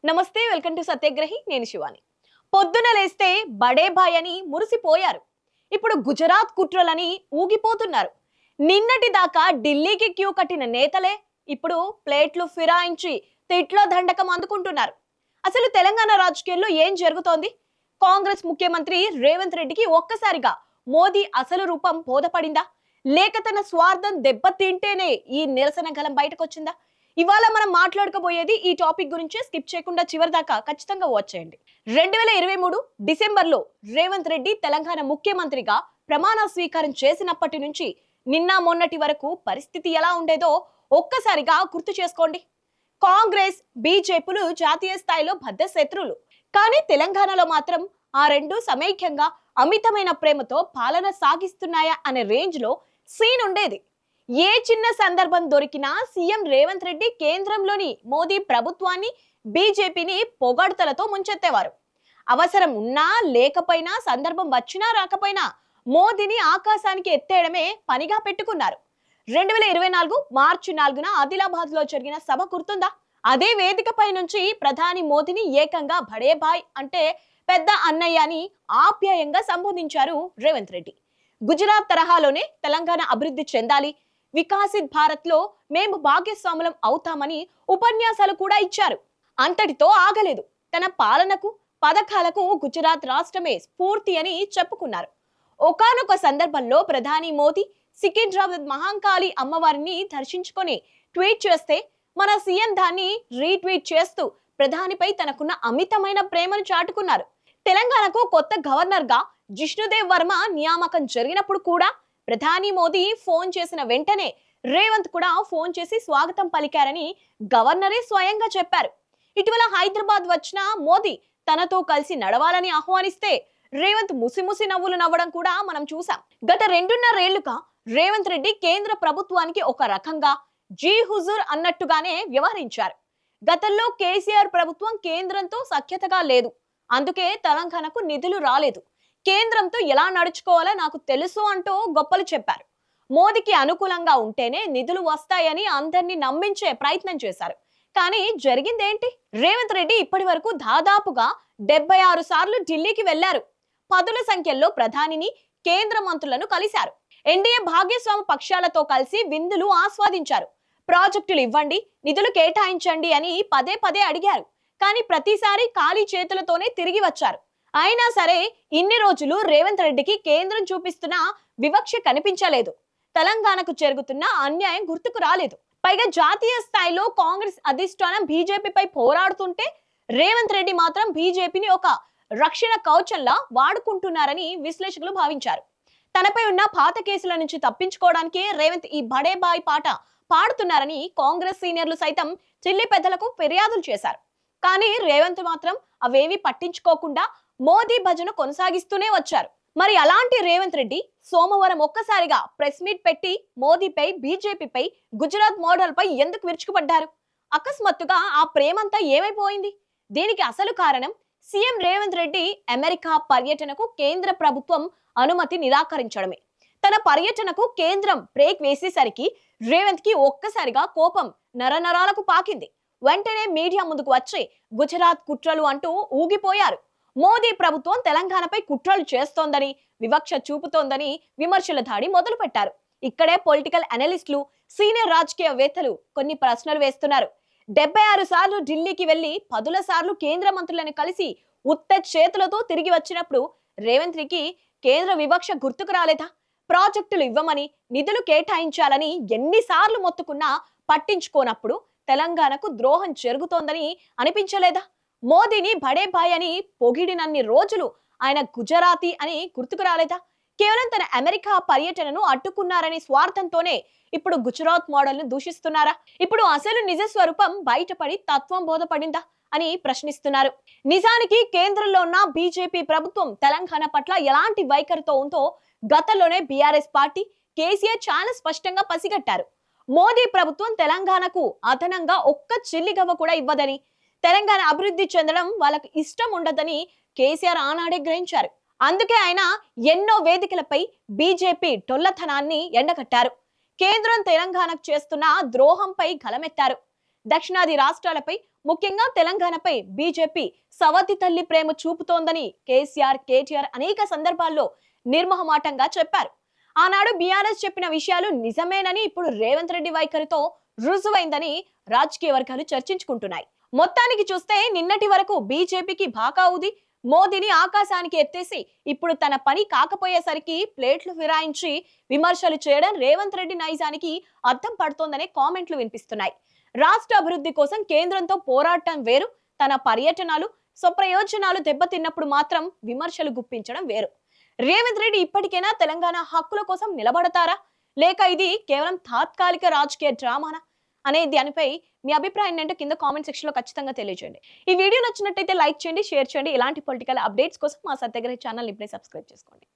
నమస్తే, welcome to సత్యగ్రహి. నేను శివాని. పొద్దున లేస్తే బడే బాయ్ అని మురిసిపోయారు. ఇప్పుడు గుజరాత్ కుట్రలని ఊగిపోతున్నారు. నిన్నటి దాకా ఢిల్లీకి క్యూ కట్టిన నేతలే ఇప్పుడు ప్లేట్లు ఫిరాయించి తిట్ల దండకం అందుకుంటున్నారు. అసలు తెలంగాణ రాజకీయాల్లో ఏం జరుగుతోంది? కాంగ్రెస్ ముఖ్యమంత్రి రేవంత్ రెడ్డికి ఒక్కసారిగా మోదీ అసలు రూపం బోధపడిందా, లేక తన స్వార్థం దెబ్బతింటేనే ఈ నిరసన గలం బయటకొచ్చిందా? ఇవాళ మనం మాట్లాడుకోబోయేది ఈ టాపిక్ గురించి. స్కిప్ చేయకుండా చివరి దాకా ఖచ్చితంగా వాచ్ చేయండి. 2023 డిసెంబర్లో రేవంత్ రెడ్డి తెలంగాణ ముఖ్యమంత్రిగా ప్రమాణ స్వీకారం చేసినప్పటి నుంచి నిన్న మొన్నటి వరకు పరిస్థితి ఎలా ఉండేదో ఒక్కసారిగా గుర్తు చేసుకోండి. కాంగ్రెస్, బీజేపీలు జాతీయ స్థాయిలో బద్ధ శత్రువులు. కానీ తెలంగాణలో మాత్రం ఆ రెండు సమైక్యంగా అమితమైన ప్రేమతో పాలన సాగిస్తున్నాయా అనే రేంజ్ లో సీన్ ఉండేది. ఏ చిన్న సందర్భం దొరికినా సీఎం రేవంత్ రెడ్డి కేంద్రంలోని మోదీ ప్రభుత్వాన్ని, బీజేపీని పొగడ్తలతో ముంచెత్తేవారు. అవసరం ఉన్నా లేకపోయినా, సందర్భం వచ్చినా రాకపోయినా మోదీని ఆకాశానికి ఎత్తేయడమే పనిగా పెట్టుకున్నారు. 2024 మార్చి 4న ఆదిలాబాద్ లో జరిగిన సభ గుర్తుందా? అదే వేదికపై నుంచి ప్రధాని మోదీని ఏకంగా బడే బాయ్ అంటే పెద్ద అన్నయ్య అని ఆప్యాయంగా సంబోధించారు రేవంత్ రెడ్డి. గుజరాత్ తరహాలోనే తెలంగాణ అభివృద్ధి చెందాలి, వికాసిత్ భారత్ లో మేము భాగ్యస్వాములం అవుతామని ఉపన్యాసాలు కూడా ఇచ్చారు. అంతటితో ఆగలేదు. తన పాలనకు, పథకాలకు గుజరాత్ రాష్ట్రమే స్ఫూర్తి అని చెప్పుకున్నారు. ఒకానొక సందర్భంలో ప్రధాని మోదీ సికింద్రాబాద్ మహాంకాళి అమ్మవారిని దర్శించుకొని ట్వీట్ చేస్తే మన సీఎం దాన్ని రీట్వీట్ చేస్తూ ప్రధానిపై తనకున్న అమితమైన ప్రేమను చాటుకున్నారు. తెలంగాణకు కొత్త గవర్నర్ గా జిష్ణుదేవ్ వర్మ నియామకం జరిగినప్పుడు కూడా ప్రధాని మోదీ ఫోన్ చేసిన వెంటనే రేవంత్ కూడా ఫోన్ చేసి స్వాగతం పలికారని గవర్నరే స్వయంగా చెప్పారు. ఇటీవల హైదరాబాద్ వచ్చిన మోదీ తనతో కలిసి నడవాలని ఆహ్వానిస్తే రేవంత్ ముసిముసి నవ్వులు నవ్వడం కూడా మనం చూసాం. గత 2.5 ఏళ్లుగా రేవంత్ రెడ్డి కేంద్ర ప్రభుత్వానికి ఒక రకంగా జీ హుజూర్ అన్నట్టుగానే వ్యవహరించారు. గతంలో కేసీఆర్ ప్రభుత్వం కేంద్రంతో సఖ్యతగా లేదు, అందుకే తెలంగాణకు నిధులు రాలేదు, కేంద్రంతో ఎలా నడుచుకోవాలో నాకు తెలుసు అంటూ గొప్పలు చెప్పారు. మోదీకి అనుకూలంగా ఉంటేనే నిధులు వస్తాయని అందరినీ నమ్మించే ప్రయత్నం చేశారు. కానీ జరిగిందేంటి? రేవంత్ రెడ్డి ఇప్పటి వరకు దాదాపుగా 76 సార్లు ఢిల్లీకి వెళ్లారు. పదుల సంఖ్యలో ప్రధానిని, కేంద్ర మంత్రులను కలిశారు. ఎన్డీఏ భాగస్వామి పక్షాలతో కలిసి విందులు ఆస్వాదించారు. ప్రాజెక్టులు ఇవ్వండి, నిధులు కేటాయించండి అని పదే పదే అడిగారు. కానీ ప్రతిసారి ఖాళీ చేతులతోనే తిరిగి వచ్చారు. అయినా సరే ఇన్ని రోజులు రేవంత్ రెడ్డికి కేంద్రం చూపిస్తున్న వివక్ష కనిపించలేదు. తెలంగాణకు జరుగుతున్న అన్యాయం గుర్తుకు రాలేదు. పైగా జాతీయ స్థాయిలో కాంగ్రెస్ అధిష్టానం బీజేపీపై పోరాడుతుంటే రేవంత్ రెడ్డి మాత్రం బీజేపీని ఒక రక్షణ కవచంలా వాడుకుంటున్నారని విశ్లేషకులు భావించారు. తనపై ఉన్న పాత కేసుల నుంచి తప్పించుకోవడానికి రేవంత్ ఈ బడే బాయ్ పాట పాడుతున్నారని కాంగ్రెస్ సీనియర్లు సైతం చిల్లి పెద్దలకు ఫిర్యాదులు చేశారు. కానీ రేవంత్ మాత్రం అవేవి పట్టించుకోకుండా మోదీ భజన కొనసాగిస్తూనే వచ్చారు. మరి అలాంటి రేవంత్ రెడ్డి సోమవారం ఒక్కసారిగా ప్రెస్ మీట్ పెట్టి మోదీపై, బీజేపీపై, గుజరాత్ మోడల్ పై ఎందుకు విరుచుకుపడ్డారు? అకస్మాత్తుగా ఆ ప్రేమంతా ఏమైపోయింది? దీనికి అసలు కారణం సీఎం రేవంత్ రెడ్డి అమెరికా పర్యటనకు కేంద్ర ప్రభుత్వం అనుమతి నిరాకరించడమే. తన పర్యటనకు కేంద్రం బ్రేక్ వేసేసరికి రేవంత్ కి ఒక్కసారిగా కోపం నరనరాలకు పాకింది. వెంటనే మీడియా ముందుకు వచ్చి గుజరాత్ కుట్రలు అంటూ ఊగిపోయారు. మోదీ ప్రభుత్వం తెలంగాణపై కుట్రలు చేస్తోందని, వివక్ష చూపుతోందని విమర్శల దాడి మొదలు పెట్టారు. ఇక్కడే పొలిటికల్ అనలిస్టులు, సీనియర్ రాజకీయవేత్తలు కొన్ని ప్రశ్నలు వేస్తున్నారు. 76 సార్లు ఢిల్లీకి వెళ్లి 10 సార్లు కేంద్ర మంత్రులను కలిసి ఉత్త చేతులతో తిరిగి వచ్చినప్పుడు రేవంత్ రెడ్డికి కేంద్ర వివక్ష గుర్తుకు రాలేదా? ప్రాజెక్టులు ఇవ్వమని, నిధులు కేటాయించాలని ఎన్నిసార్లు మొత్తుకున్నా పట్టించుకోనప్పుడు తెలంగాణకు ద్రోహం జరుగుతోందని అనిపించలేదా? మోదీని బడే బాయ్ అని పొగిడినన్ని రోజులు ఆయన గుజరాతీ అని గుర్తుకు రాలేదా? కేవలం తన అమెరికా పర్యటనను అడ్డుకున్నారని స్వార్థంతోనే ఇప్పుడు గుజరాత్ మోడల్ ను దూషిస్తున్నారా? ఇప్పుడు అసలు నిజ స్వరూపం బయటపడి తత్వం బోధపడిందా అని ప్రశ్నిస్తున్నారు. నిజానికి కేంద్రంలో ఉన్న బీజేపీ ప్రభుత్వం తెలంగాణ పట్ల ఎలాంటి వైఖరితో ఉందో గతంలోనే బీఆర్ఎస్ పార్టీ, కేసీఆర్ చాలా స్పష్టంగా పసిగట్టారు. మోదీ ప్రభుత్వం తెలంగాణకు అదనంగా ఒక్క చిల్లిగవ్వ కూడా ఇవ్వదని, తెలంగాణ అభివృద్ధి చెందడం వాళ్ళకు ఇష్టం ఉండదని కేసీఆర్ ఆనాడే గ్రహించారు. అందుకే ఆయన ఎన్నో వేదికలపై బీజేపీ టొల్లతనాన్ని ఎండగట్టారు. కేంద్రం తెలంగాణకు చేస్తున్న ద్రోహంపై గలమెత్తారు. దక్షిణాది రాష్ట్రాలపై ముఖ్యంగా తెలంగాణపై బీజేపీ సవతి తల్లి ప్రేమ చూపుతోందని కేసీఆర్, కేటీఆర్ అనేక సందర్భాల్లో నిర్మోహమాటంగా చెప్పారు. ఆనాడు బీఆర్ఎస్ చెప్పిన విషయాలు నిజమేనని ఇప్పుడు రేవంత్ రెడ్డి వైఖరితో రుజువైందని రాజకీయ వర్గాలు చర్చించుకుంటున్నాయి. మొత్తానికి చూస్తే నిన్నటి వరకు బీజేపీకి బాకా ఊది మోదీని ఆకాశానికి ఎత్తేసి ఇప్పుడు తన పని కాకపోయేసరికి ప్లేట్లు ఫిరాయించి విమర్శలు చేయడం రేవంత్ రెడ్డి నైజానికి అర్థం పడుతోందనే కామెంట్లు వినిపిస్తున్నాయి. రాష్ట్ర అభివృద్ధి కోసం కేంద్రంతో పోరాటం వేరు, తన పర్యటనలు స్వప్రయోజనాలు దెబ్బతిన్నప్పుడు మాత్రం విమర్శలు గుప్పించడం వేరు. రేవంత్ రెడ్డి ఇప్పటికైనా తెలంగాణ హక్కుల కోసం నిలబడతారా, లేక ఇది కేవలం తాత్కాలిక రాజకీయ డ్రామానా అనే దానిపై మీ అభిప్రాయం ఏంటో కింద కామెంట్ సెక్షన్ లో ఖచ్చితంగా తెలియజేయండి. ఈ వీడియో నచ్చినట్టయితే లైక్ చేయండి, షేర్ చేయండి. ఇలాంటి పొలిటికల్ అప్డేట్స్ కోసం మా సత్యాగ్రహి ఛానల్ ఇప్పుడే సబ్స్క్రైబ్ చేసుకోండి.